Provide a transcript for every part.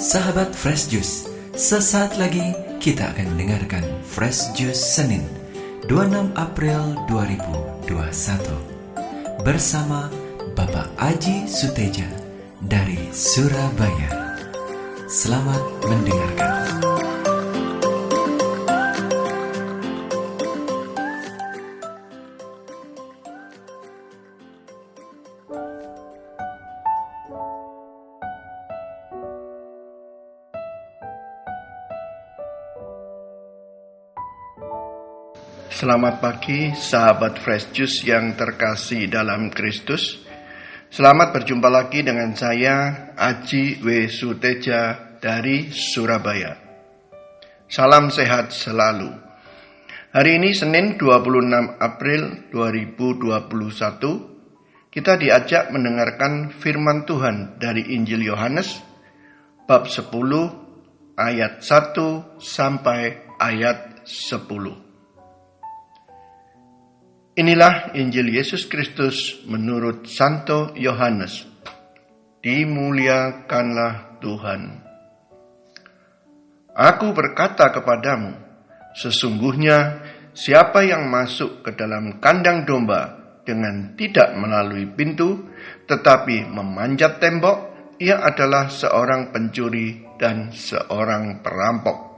Sahabat Fresh Juice, sesaat lagi kita akan mendengarkan Fresh Juice Senin 26 April 2021 bersama Bapak Aji Suteja dari Surabaya. Selamat mendengarkan. Selamat pagi sahabat Fresh Juice yang terkasih dalam Kristus. Selamat berjumpa lagi dengan saya Aji W. Suteja dari Surabaya. Salam sehat selalu. Hari ini Senin 26 April 2021 kita diajak mendengarkan firman Tuhan dari Injil Yohanes bab 10 ayat 1 sampai ayat 10. Inilah Injil Yesus Kristus menurut Santo Yohanes. Dimuliakanlah Tuhan. Aku berkata kepadamu, sesungguhnya siapa yang masuk ke dalam kandang domba dengan tidak melalui pintu, tetapi memanjat tembok, ia adalah seorang pencuri dan seorang perampok.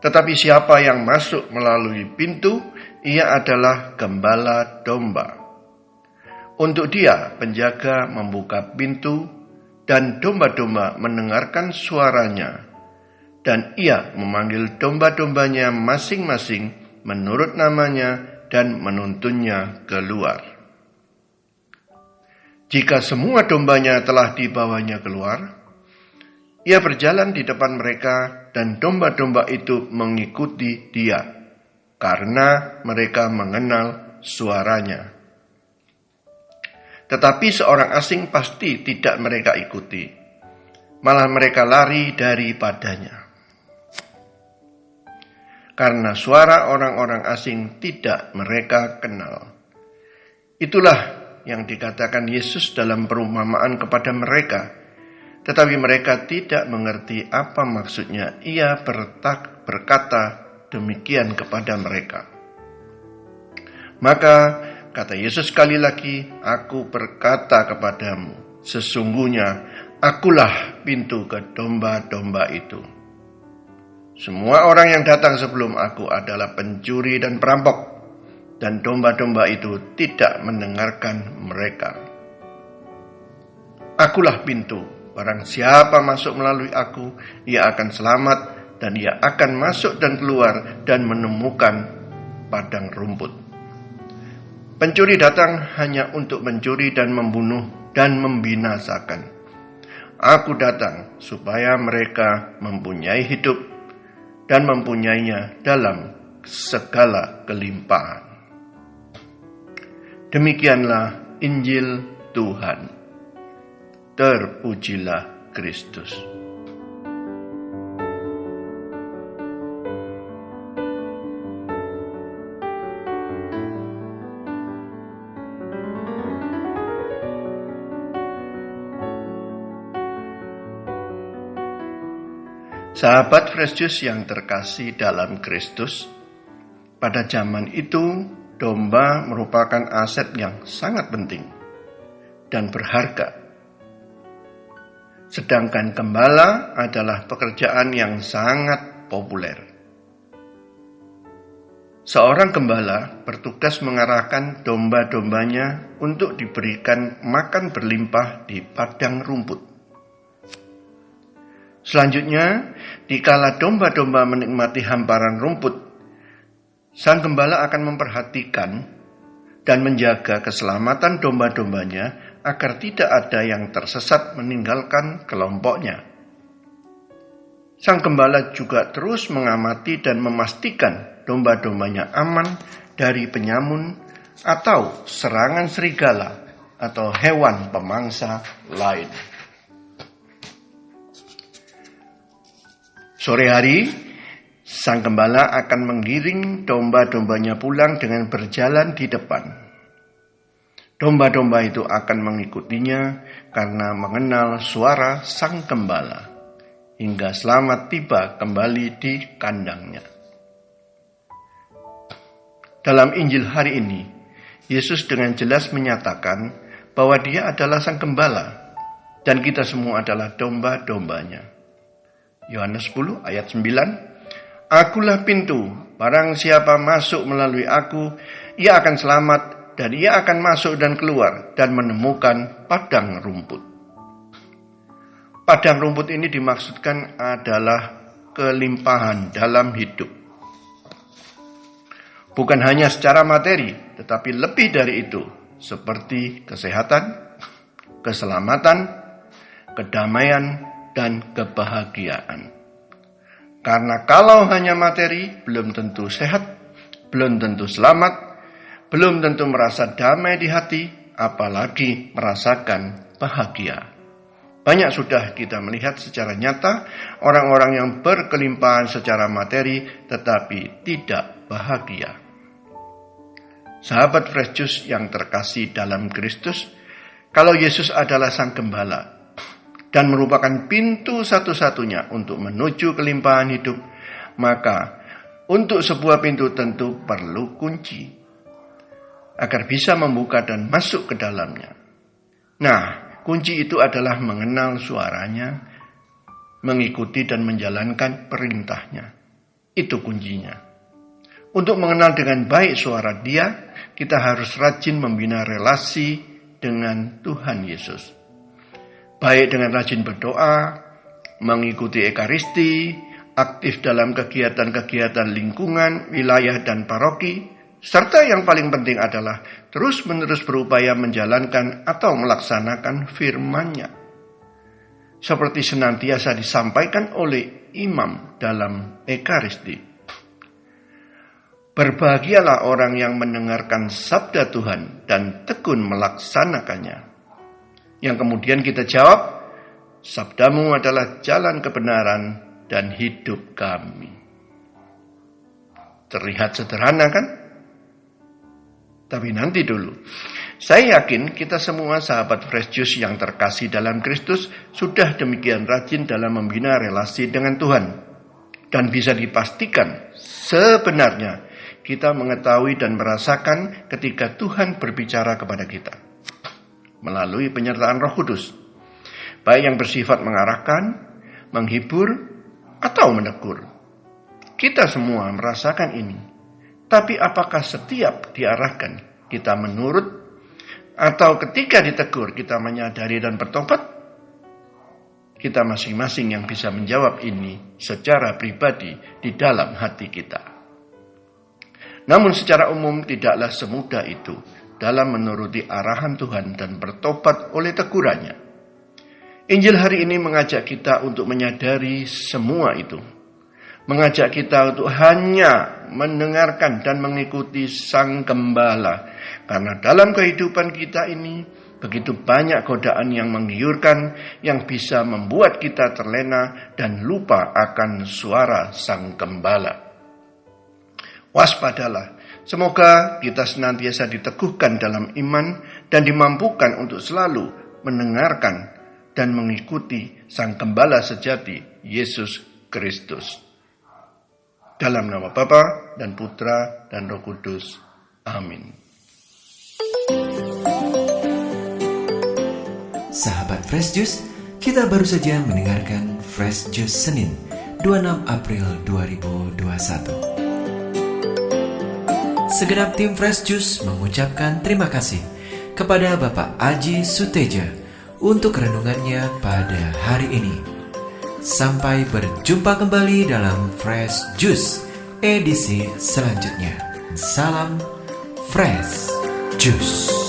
Tetapi siapa yang masuk melalui pintu, ia adalah gembala domba. Untuk dia, penjaga membuka pintu, dan domba-domba mendengarkan suaranya. Dan ia memanggil domba-dombanya masing-masing menurut namanya dan menuntunnya keluar. Jika semua dombanya telah dibawanya keluar, ia berjalan di depan mereka dan domba-domba itu mengikuti dia, karena mereka mengenal suaranya. Tetapi seorang asing pasti tidak mereka ikuti, malah mereka lari daripadanya. Karena suara orang-orang asing tidak mereka kenal. Itulah yang dikatakan Yesus dalam perumpamaan kepada mereka. Tetapi mereka tidak mengerti apa maksudnya. Ia berkata demikian kepada mereka. Maka kata Yesus sekali lagi, aku berkata kepadamu, sesungguhnya akulah pintu ke domba-domba itu. Semua orang yang datang sebelum aku adalah pencuri dan perampok, dan domba-domba itu tidak mendengarkan mereka. Akulah pintu. Barang siapa masuk melalui aku, ia akan selamat dan ia akan masuk dan keluar dan menemukan padang rumput. Pencuri datang hanya untuk mencuri dan membunuh dan membinasakan. Aku datang supaya mereka mempunyai hidup dan mempunyainya dalam segala kelimpahan. Demikianlah Injil Tuhan. Terpujilah Kristus. Sahabat Fresh Juice yang terkasih dalam Kristus, pada zaman itu domba merupakan aset yang sangat penting dan berharga. Sedangkan gembala adalah pekerjaan yang sangat populer. Seorang gembala bertugas mengarahkan domba-dombanya untuk diberikan makan berlimpah di padang rumput. Selanjutnya, dikala domba-domba menikmati hamparan rumput, sang gembala akan memperhatikan dan menjaga keselamatan domba-dombanya agar tidak ada yang tersesat meninggalkan kelompoknya. Sang gembala juga terus mengamati dan memastikan domba-dombanya aman dari penyamun atau serangan serigala atau hewan pemangsa lain. Sore hari, sang gembala akan menggiring domba-dombanya pulang dengan berjalan di depan. Domba-domba itu akan mengikutinya karena mengenal suara sang gembala, hingga selamat tiba kembali di kandangnya. Dalam Injil hari ini, Yesus dengan jelas menyatakan bahwa Dia adalah sang gembala dan kita semua adalah domba-dombanya. Yohanes 10 ayat 9, Akulah pintu, barang siapa masuk melalui aku, ia akan selamat dan ia akan masuk dan keluar dan menemukan padang rumput. Padang rumput ini dimaksudkan adalah kelimpahan dalam hidup. Bukan hanya secara materi, tetapi lebih dari itu, seperti kesehatan, keselamatan, kedamaian, dan kebahagiaan. Karena kalau hanya materi, belum tentu sehat, belum tentu selamat, belum tentu merasa damai di hati, apalagi merasakan bahagia. Banyak sudah kita melihat secara nyata orang-orang yang berkelimpahan secara materi tetapi tidak bahagia. Sahabat Fresh Juice yang terkasih dalam Kristus, kalau Yesus adalah sang gembala dan merupakan pintu satu-satunya untuk menuju kelimpahan hidup, maka untuk sebuah pintu tentu perlu kunci agar bisa membuka dan masuk ke dalamnya. Nah, kunci itu adalah mengenal suaranya, mengikuti dan menjalankan perintahnya. Itu kuncinya. Untuk mengenal dengan baik suara Dia, kita harus rajin membina relasi dengan Tuhan Yesus. Baik dengan rajin berdoa, mengikuti ekaristi, aktif dalam kegiatan-kegiatan lingkungan, wilayah, dan paroki, serta yang paling penting adalah terus-menerus berupaya menjalankan atau melaksanakan firman-Nya. Seperti senantiasa disampaikan oleh imam dalam ekaristi. Berbahagialah orang yang mendengarkan sabda Tuhan dan tekun melaksanakannya. Yang kemudian kita jawab, sabdamu adalah jalan kebenaran dan hidup kami. Terlihat sederhana kan? Tapi nanti dulu. Saya yakin kita semua sahabat Fresh Juice yang terkasih dalam Kristus sudah demikian rajin dalam membina relasi dengan Tuhan. Dan bisa dipastikan sebenarnya kita mengetahui dan merasakan ketika Tuhan berbicara kepada kita melalui penyertaan Roh Kudus, baik yang bersifat mengarahkan, menghibur, atau menegur. Kita semua merasakan ini. Tapi apakah setiap diarahkan kita menurut, atau ketika ditegur kita menyadari dan bertobat? Kita masing-masing yang bisa menjawab ini secara pribadi di dalam hati kita. Namun secara umum tidaklah semudah itu dalam menuruti arahan Tuhan dan bertobat oleh tegurannya. Injil hari ini mengajak kita untuk menyadari semua itu. Mengajak kita untuk hanya mendengarkan dan mengikuti Sang Gembala. Karena dalam kehidupan kita ini begitu banyak godaan yang menggiurkan yang bisa membuat kita terlena dan lupa akan suara Sang Gembala. Waspadalah, semoga kita senantiasa diteguhkan dalam iman dan dimampukan untuk selalu mendengarkan dan mengikuti Sang Gembala sejati, Yesus Kristus. Dalam nama Bapa dan Putra dan Roh Kudus. Amin. Sahabat Fresh Juice, kita baru saja mendengarkan Fresh Juice Senin 26 April 2021. Segenap tim Fresh Juice mengucapkan terima kasih kepada Bapak Aji Suteja untuk renungannya pada hari ini. Sampai berjumpa kembali dalam Fresh Juice edisi selanjutnya. Salam Fresh Juice.